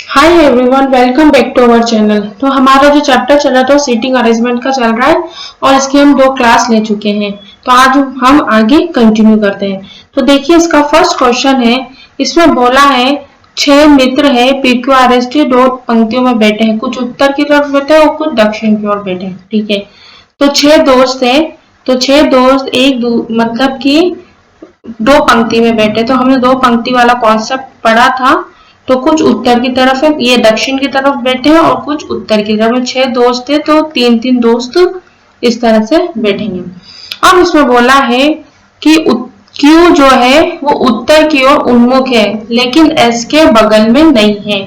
Hi everyone, welcome back to our channel. तो हमारा जो चैप्टर चल रहा था सीटिंग अरेंजमेंट का चल रहा है और इसकी हम 2 क्लास ले चुके हैं। तो आज हम आगे कंटिन्यू करते हैं। तो देखिए, इसका फर्स्ट क्वेश्चन है। इसमें बोला है 6 मित्र है PQRST 2 पंक्तियों में बैठे हैं, कुछ उत्तर की तरफ बैठे हैं और कुछ दक्षिण की ओर बैठे हैं। ठीक है, तो 6 दोस्त है। तो 6 दोस्त मतलब कि 2 पंक्ति में बैठे। तो हमने 2 पंक्ति वाला कॉन्सेप्ट पढ़ा था। तो कुछ उत्तर की तरफ है, ये दक्षिण की तरफ बैठे हैं और कुछ उत्तर की तरफ। 6 दोस्त थे तो 3-3 दोस्त इस तरह से बैठेंगे। अब इसमें बोला है कि Q जो है वो उत्तर की ओर उन्मुख है, लेकिन S के बगल में नहीं है।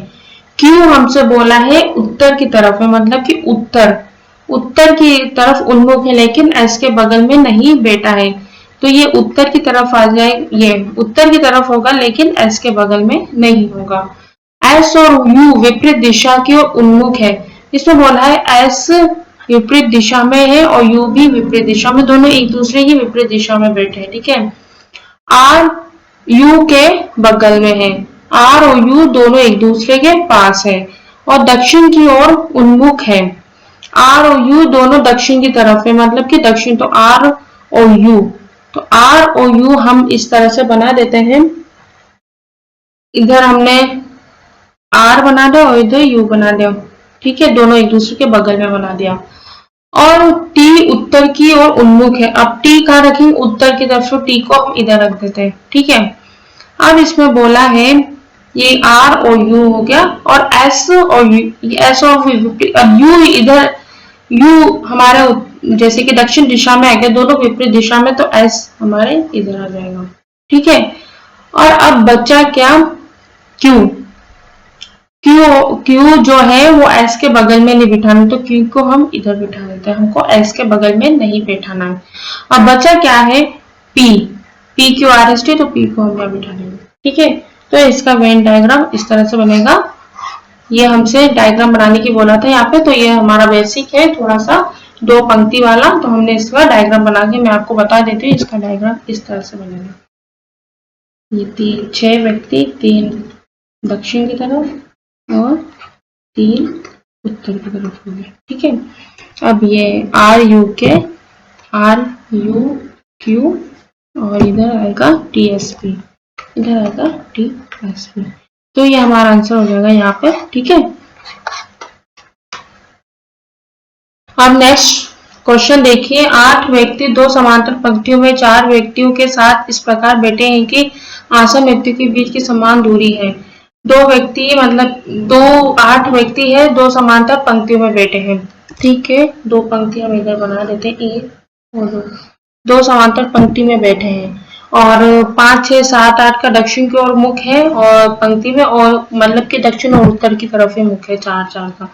Q हमसे बोला है उत्तर की तरफ है, मतलब कि उत्तर की तरफ उन्मुख है, लेकिन S के बगल में नहीं बैठा है। तो ये उत्तर की तरफ आ जाए, ये उत्तर की तरफ होगा लेकिन S के बगल में नहीं होगा। S और U विपरीत दिशा की ओर उन्मुख है। इसमें बोला है S विपरीत दिशा में है और U भी विपरीत दिशा में, दोनों एक दूसरे की विपरीत दिशा में बैठे हैं। ठीक है, R U के बगल में है, R और U दोनों एक दूसरे के पास है और दक्षिण की ओर उन्मुख है। R और U दोनों दक्षिण की तरफ है, मतलब कि दक्षिण। तो R और U, तो R और U हम इस तरह से बना देते हैं। इधर हमने R बना दिया और इधर U बना दिया। ठीक है, दोनों एक दूसरे के बगल में बना दिया। और T उत्तर की ओर उन्मुख है। अब T कहाँ रखेंगे? उत्तर की तरफ। तो T को हम इधर रख देते हैं। ठीक है, अब इसमें बोला है ये R और U हो गया और S और S और अब U इधर, U हमारा जैसे कि दक्षिण दिशा में आ गया, दोनों विपरीत दिशा में, तो S हमारे इधर आ जाएगा। ठीक है, और अब बचा क्या? Q। Q जो है वो S के बगल में नहीं बिठाना, तो Q को हम इधर बिठा देते हैं, हमको S के बगल में नहीं बैठाना है। अब बचा क्या है? P। PQRST, तो P को हम यहाँ बिठा देंगे। ठीक है, तो इसका वेन डायग्राम इस तरह से बनेगा। ये हमसे डायग्राम बनाने की बोला था यहाँ पे, तो ये हमारा बेसिक है थोड़ा सा 2 पंक्ति वाला। तो हमने इसका डायग्राम बना के मैं आपको बता देती हूँ। इसका डायग्राम इस तरह से बनेगा। ये 6 व्यक्ति, 3 दक्षिण की तरफ और 3 उत्तर की तरफ हो गए। ठीक है, अब ये RUQ और इधर आएगा TSP, इधर आएगा TSP। तो ये हमारा आंसर हो जाएगा यहाँ पे। ठीक है, अब नेक्स्ट क्वेश्चन देखिए। 8 व्यक्ति 2 समांतर पंक्तियों में 4 व्यक्तियों के साथ इस प्रकार बैठे हैं कि आसन व्यक्तियों के बीच की समान दूरी है। 2 व्यक्ति मतलब 8 व्यक्ति है, 2 समांतर पंक्तियों में बैठे हैं। ठीक है, 2 पंक्ति हम इधर बना देते हैं, 1 और 2 समांतर पंक्ति में बैठे हैं और 5, 6, 7, 8 का दक्षिण की ओर मुख है और पंक्ति में, और मतलब कि दक्षिण और उत्तर की तरफ ही मुख है। 4 का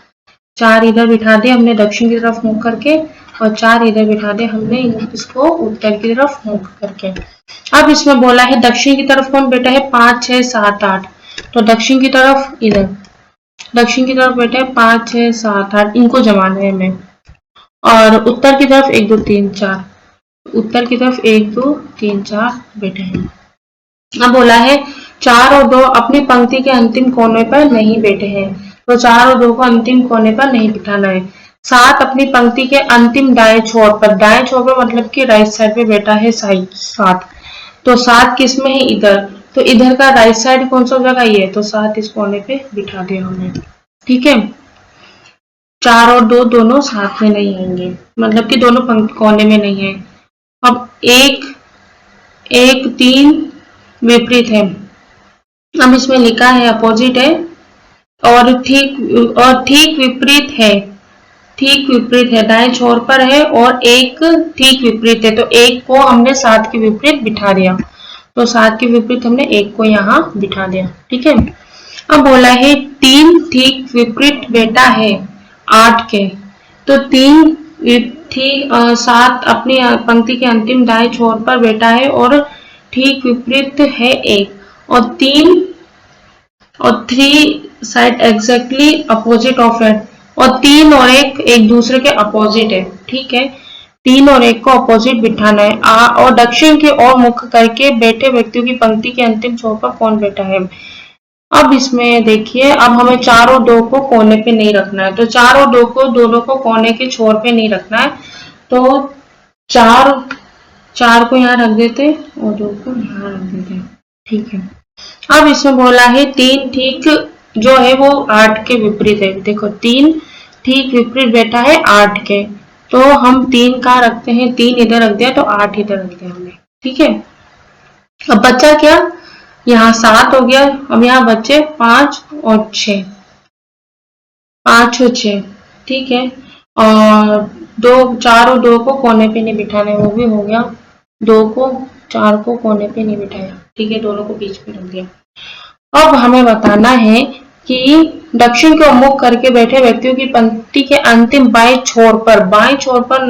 4 इधर बिठा दिए हमने दक्षिण की तरफ मुख करके और 4 इधर बिठा दिए हमने इसको उत्तर की तरफ मुख करके। अब इसमें बोला है दक्षिण की तरफ कौन बैठा है? 5, 6, 7, 8। तो दक्षिण की तरफ इधर, दक्षिण की तरफ बैठे 5, 6, 7, 8, इनको जमाना है हमें। और उत्तर की तरफ 1, 2, 3, 4, उत्तर की तरफ 1, 2, 3, 4 बैठे हैं। अब बोला है 4 और 2 अपनी पंक्ति के अंतिम कोने पर नहीं बैठे हैं, तो 4 और 2 को अंतिम कोने पर नहीं बिठाना है। 7 अपनी पंक्ति के अंतिम दाएं छोर पर मतलब कि राइट साइड पे बैठा है 7। तो 7 किस में है? इधर। तो इधर का राइट साइड कौन सा जगह? ये, तो 7 इस कोने पे बिठा दिया हमने। ठीक है, 4 और 2 दोनों साथ में नहीं आएंगे, मतलब कि दोनों कोने में नहीं है। अब 1, 3 विपरीत है। अब इसमें लिखा है अपोजिट है और ठीक विपरीत है। ठीक विपरीत है, दाएं छोर पर है और एक ठीक विपरीत है, तो एक को हमने 7 के विपरीत बिठा दिया। तो 7 के विपरीत हमने 1 को यहाँ बिठा दिया। ठीक है, अब बोला है 3 ठीक विपरीत बेटा है 8 के। तो 3 ठीक 7 अपनी पंक्ति के अंतिम दाएं छोर पर बैठा है और ठीक विपरीत है 1, और 3 और 3 side exactly opposite of it, और 3 और 1 एक दूसरे के अपोजिट है। ठीक है, 3 और 1 को अपोजिट बिठाना है। और दक्षिण की ओर मुख करके बैठे व्यक्तियों की पंक्ति के अंतिम छोर पर कौन बैठा है? अब इसमें देखिए, अब हमें चारों डो को कोने पे नहीं रखना है, तो चारों डो को दोनों को कोने के छोर पे नहीं रखना है, तो चार चार को यहाँ रख देते और दो को यहाँ रख देते। ठीक है। अब इसमें बोला है 3 ठीक जो है वो 8 के विपरीत है। देखो 3 ठीक विपरीत बैठा है 8 के, तो हम 3 कहाँ रखते हैं, 3 इधर रख दिया तो 8 इधर रख दिया हमने। ठीक है। अब बच्चा क्या, यहाँ 7 हो गया, अब यहाँ बच्चे 5 और 6, 5 और 6। ठीक है। और दो चारों दो को कोने पे नहीं बिठाने, वो भी हो गया। दो को 4 को कोने पे नहीं बिठाया। ठीक है, दोनों को बीच में रख दिया। अब हमें बताना है कि दक्षिण को मुख करके बैठे व्यक्तियों की पंक्ति के अंतिम बाएं छोर पर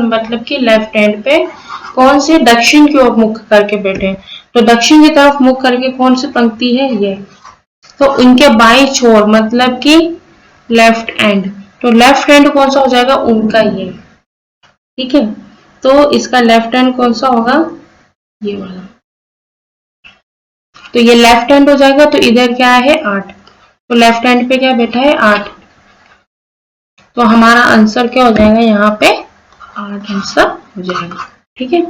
मतलब कि लेफ्ट हैंड पे कौन से दक्षिण की ओर मुख करके बैठे, तो दक्षिण की तरफ मुख करके कौन सी पंक्ति है ये, तो इनके बाएं छोर मतलब कि लेफ्ट हैंड, तो लेफ्ट हैंड कौन सा हो जाएगा, उनका ये। ठीक है, तो इसका लेफ्ट हैंड कौन सा होगा, ये वाला। तो ये लेफ्ट हैंड हो जाएगा, तो इधर क्या है 8, तो लेफ्ट हैंड पे क्या बैठा है 8, तो हमारा आंसर क्या हो जाएगा, यहाँ पे 8 आंसर हो जाएगा। ठीक है।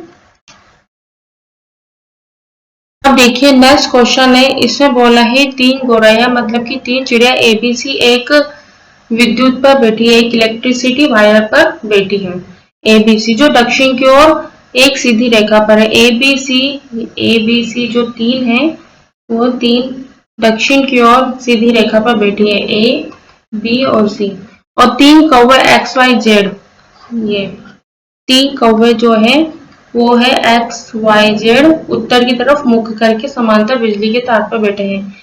अब देखिए नेक्स्ट क्वेश्चन है, इसमें बोला है 3 गौरैया मतलब कि 3 चिड़िया एबीसी एक विद्युत पर बैठी है, एक इलेक्ट्रिसिटी वायर पर बैठी है। एबीसी जो दक्षिण की ओर एक सीधी रेखा पर है, एबीसी जो 3 है वो 3 दक्षिण की ओर सीधी रेखा पर बैठी है, ए बी और सी, और 3 कौवे एक्स वाई जेड, ये 3 कौवे जो है वो है एक्स वाई जेड उत्तर की तरफ मुख करके समांतर बिजली के तार पर बैठे हैं।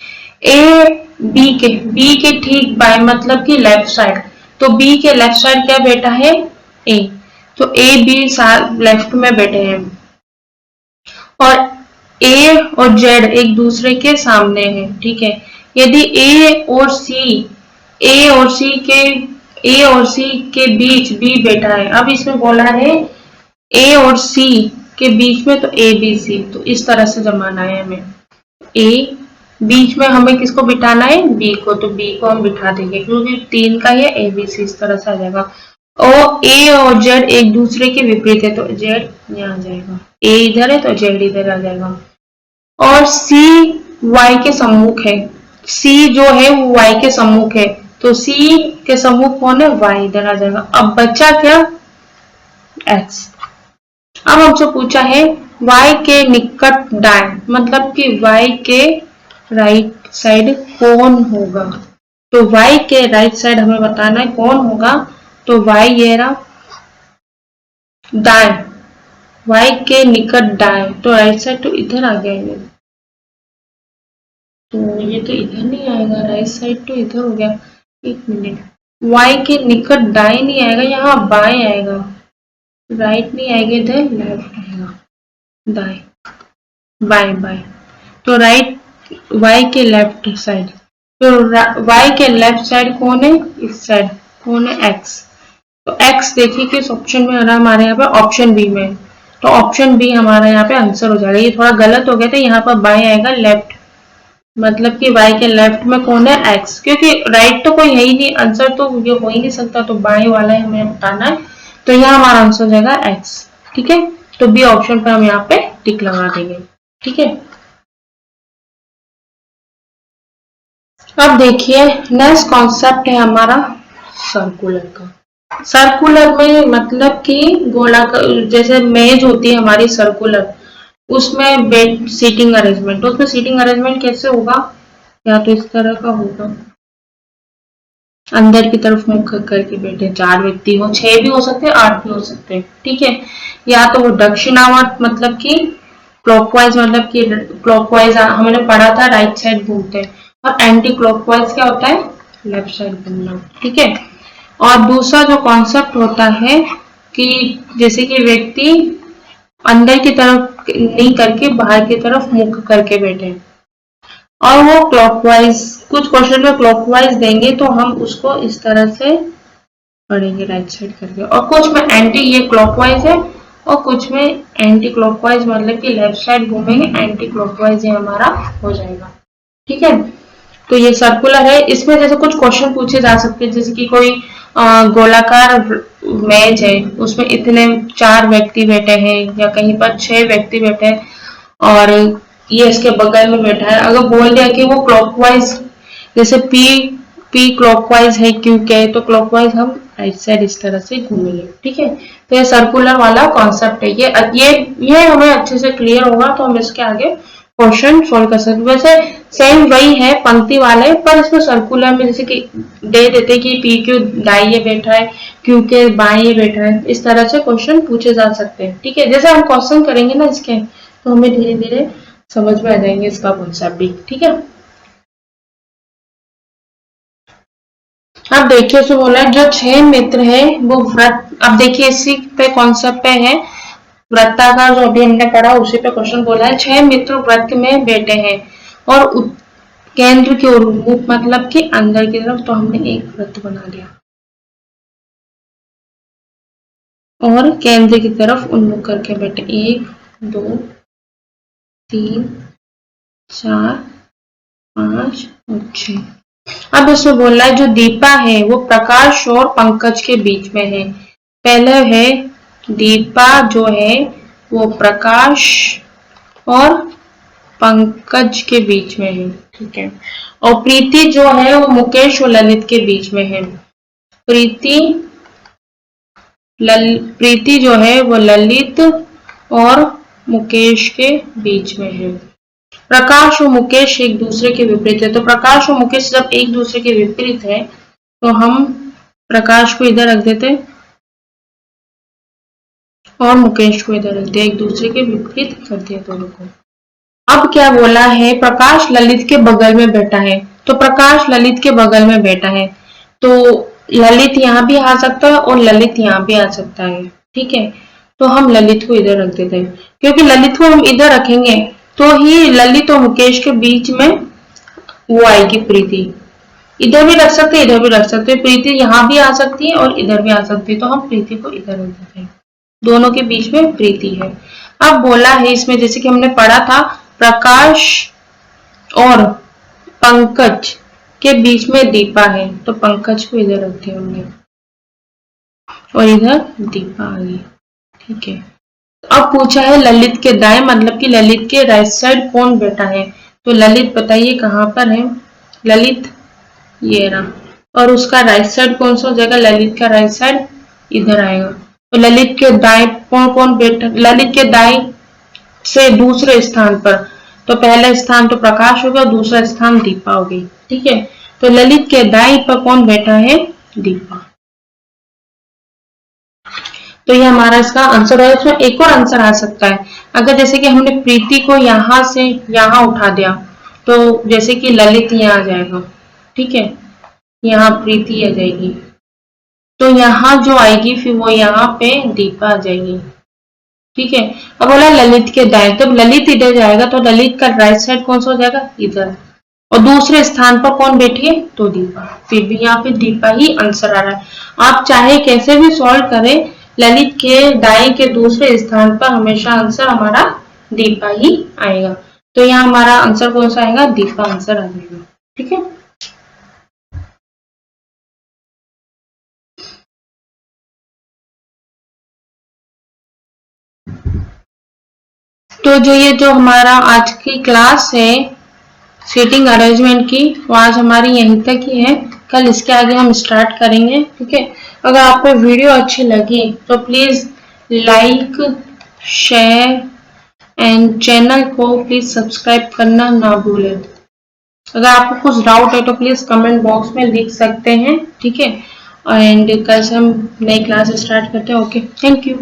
बी के ठीक बाएं मतलब कि लेफ्ट साइड, तो बी के लेफ्ट साइड क्या बैठा है, ए, तो ए बी लेफ्ट में बैठे हैं, और ए और जेड एक दूसरे के सामने है। ठीक है। यदि ए और सी के बीच बी बैठा है, अब इसमें बोला है ए और सी के बीच में, तो ए बी सी, तो इस तरह से जमाना है हमें। ए बीच में हमें किसको बिठाना है, बी को, तो बी को हम बिठा देंगे क्योंकि 3 का ये ए बी सी इस तरह से आ जाएगा। और ए और जेड एक दूसरे के विपरीत है, तो जेड यहाँ आ जाएगा, ए इधर है तो जेड इधर आ जाएगा। और सी वाई के सम्मुख है, सी जो है वो वाई के सम्मुख है, तो सी के सम्मुख कौन है, वाई इधर आ जाएगा। अब बच्चा क्या, एक्स। अब हमसे पूछा है y के निकट दाएं मतलब कि y के राइट साइड कौन होगा, तो y के राइट साइड हमें बताना है कौन होगा, तो y ये रहा दाएं, y के निकट दाएं, तो राइट साइड तो इधर आ गया है, तो ये तो इधर नहीं आएगा, राइट साइड तो इधर हो गया। एक मिनट, y के निकट दाएं नहीं आएगा, यहाँ बाएं आएगा, राइट नहीं आएगा, इधर लेफ्ट आएगा, दाएं बाएं बाएं, तो राइट y के लेफ्ट साइड, तो y के लेफ्ट साइड कौन है, इस साइड कौन है, x, तो x देखिए किस ऑप्शन में आ रहा है हमारे यहाँ पे, ऑप्शन बी में, तो ऑप्शन बी हमारा यहाँ पे आंसर हो जाएगा। ये थोड़ा गलत हो गया था, यहाँ पर बाएं आएगा लेफ्ट, मतलब कि y के लेफ्ट में कौन है, x, क्योंकि राइट तो कोई है ही नहीं, आंसर तो ये हो ही नहीं सकता, तो बाएं वाला है हमें बताना है, तो यहाँ हमारा आंसर हो जाएगा x। ठीक है, तो बी ऑप्शन पर हम यहाँ पे टिक लगा देंगे। ठीक है। अब देखिए नेक्स्ट कॉन्सेप्ट है हमारा सर्कुलर का। सर्कुलर में मतलब कि गोलाकार, जैसे मेज होती है हमारी सर्कुलर, उसमें बेड सीटिंग अरेंजमेंट, तो उसमें सीटिंग अरेंजमेंट कैसे होगा, या तो इस तरह का होगा, अंदर की तरफ मुख करके बैठे 4 व्यक्ति हो, 6 भी हो सकते हैं, 8 भी हो सकते हैं। ठीक है। या तो वो दक्षिणावर्त मतलब कि क्लॉकवाइज, मतलब कि क्लॉकवाइज हमने पढ़ा था राइट साइड घूमते हैं, और एंटी क्लॉकवाइज क्या होता है, लेफ्ट साइड घूमना। ठीक है। और दूसरा जो कॉन्सेप्ट होता है कि जैसे कि व्यक्ति अंदर की तरफ नहीं करके बाहर की तरफ मुख करके बैठे, और वो क्लॉकवाइज, कुछ क्वेश्चन में क्लॉकवाइज देंगे तो हम उसको इस तरह से पढ़ेंगे राइट साइड करके, और कुछ में एंटी, ये क्लॉकवाइज है, और कुछ में एंटी क्लॉकवाइज मतलब कि लेफ्ट साइड घूमेंगे, एंटी क्लॉकवाइज ये हमारा हो जाएगा। ठीक है। तो ये सर्कुलर है। इसमें जैसे कुछ क्वेश्चन पूछे जा सकते हैं, जैसे कि कोई गोलाकार मेज है, उसमें इतने 4 व्यक्ति बैठे हैं या कहीं पर 6 व्यक्ति बैठे हैं और ये इसके बगल में बैठा है। अगर बोल दिया कि वो क्लॉकवाइज, जैसे पी क्लॉकवाइज है क्यू के, तो क्लॉकवाइज हम राइट साइड इस तरह से घूमेंगे। ठीक है, तो ये सर्कुलर वाला कॉन्सेप्ट है। ये हमें अच्छे से क्लियर होगा तो हम इसके आगे क्वेश्चन सोल्व कर सकते। वैसे सेम वही है पंक्ति वाले, पर इसमें सर्कुलर में जैसे कि दे देते कि पी क्यू दाएं बैठा है, क्यू के बाएं बैठा है, इस तरह से क्वेश्चन पूछे जा सकते हैं। ठीक है, जैसे हम क्वेश्चन करेंगे ना इसके, तो हमें धीरे धीरे समझ में आ जाएंगे इसका कॉन्सेप्ट भी। ठीक है, अब देखिए उसमें बोला है जो 6 मित्र है वो व्रत, अब देखिए इसी पे कॉन्सेप्ट पे है वृत्ताकार, जो अभी हमने पढ़ा उसी पे क्वेश्चन बोला है। 6 मित्र व्रत में बैठे हैं और केंद्र की ओर मतलब कि अंदर की तरफ, तो हमने एक वृत्त बना लिया और केंद्र की तरफ उन्मुख करके बैठे 1 2 3 4 5 और 6। अब इसमें बोल रहा है जो दीपा है वो प्रकाश और पंकज के बीच में है। पहले है दीपा जो है वो प्रकाश और पंकज के बीच में है। ठीक है, और प्रीति जो है वो मुकेश और ललित के बीच में है। प्रीति जो है वो ललित और मुकेश के बीच में है। प्रकाश और मुकेश एक दूसरे के विपरीत है, तो प्रकाश और मुकेश जब एक दूसरे के विपरीत है तो हम प्रकाश को इधर रख देते और मुकेश को इधर रख दिया, एक दूसरे के विपरीत कर दिया दोनों को। अब क्या बोला है, प्रकाश ललित के बगल में बैठा है, तो प्रकाश ललित के बगल में बैठा है, तो ललित यहाँ भी आ सकता है और ललित यहाँ भी आ सकता है। ठीक है, तो हम ललित को इधर रख देते हैं, क्योंकि ललित को हम इधर रखेंगे तो ही ललित और मुकेश के बीच में वो आएगी प्रीति। इधर भी रख सकते हैं, इधर भी रख सकते हैं, प्रीति यहाँ भी आ सकती है और इधर भी आ सकती है, तो हम प्रीति को इधर रख देते हैं, दोनों के बीच में प्रीति है। अब बोला है इसमें जैसे कि हमने पढ़ा था प्रकाश और पंकज के बीच में दीपा है, तो पंकज को इधर रख दिया हमने और इधर दीपा आ गई। ठीक है, अब पूछा है ललित के दाएं मतलब कि ललित के राइट साइड कौन बैठा है, तो ललित बताइए कहाँ पर है। ललित ये रहा, और उसका राइट साइड कौन सा हो जाएगा, ललित का राइट साइड इधर आएगा। तो ललित के दाएं कौन कौन बैठा, ललित के दाएं से दूसरे स्थान पर, तो पहला स्थान तो प्रकाश हो गया, दूसरा स्थान दीपा हो गई। ठीक है, तो ललित के दाएं पर कौन बैठा है, दीपा। तो ये हमारा इसका आंसर है। इसमें एक और आंसर आ सकता है, अगर जैसे कि हमने प्रीति को यहां से यहां उठा दिया, तो जैसे कि ललित यहाँ आ जाएगा। ठीक है, यहाँ प्रीति आ जाएगी, तो यहाँ जो आएगी फिर वो यहाँ पे दीपा आ जाएगी। ठीक है, अब बोला ललित के दाएं, तो ललित इधर जाएगा तो ललित का राइट साइड कौन सा हो जाएगा, इधर, और दूसरे स्थान पर कौन बैठी है, तो दीपा। फिर भी यहाँ पे दीपा ही आंसर आ रहा है। आप चाहे कैसे भी सॉल्व करें, ललित के दाएं के दूसरे स्थान पर हमेशा आंसर हमारा दीपा ही आएगा। तो यहाँ हमारा आंसर कौन सा आएगा, दीपा आंसर आ जाएगा। ठीक है, तो जो हमारा आज की क्लास है सीटिंग अरेंजमेंट की, वो आज हमारी यहीं तक ही है। कल इसके आगे हम स्टार्ट करेंगे। ठीक है, अगर आपको वीडियो अच्छी लगी तो please like share and channel को प्लीज सब्सक्राइब करना ना भूलें। अगर आपको कुछ डाउट है तो प्लीज कमेंट बॉक्स में लिख सकते हैं। ठीक है, एंड कल से हम नई क्लास स्टार्ट करते हैं। Okay, thank you.